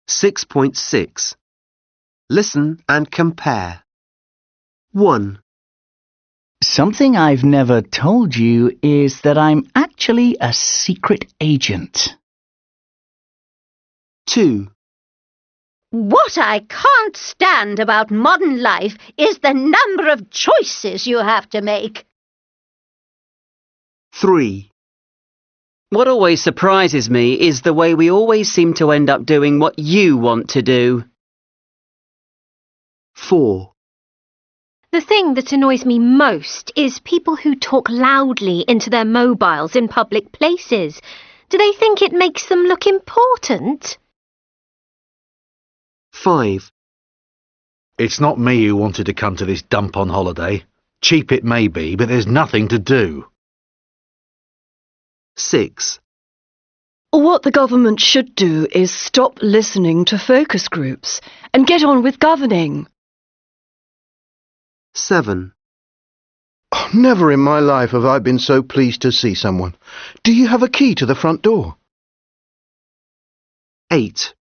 6.6. Listen and compare. 1, Something I've never told you is that I'm actually a secret agent. 2, What I can't stand about modern life is the number of choices you have to make. 3, What always surprises me is the way we always seem to end up doing what you want to do. 4, The thing that annoys me most is people who talk loudly into their mobiles in public places. Do they think it makes them look important? 5, It's not me who wanted to come to this dump on holiday. Cheap it may be, but there's nothing to do. 6, What the government should do is stop listening to focus groups and get on with governing. 7, Never in my life have I been so pleased to see someone. Do you have a key to the front door? 8,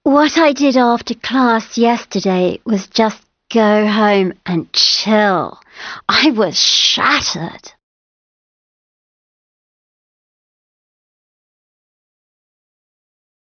What I did after class yesterday was just go home and chill. I was shattered.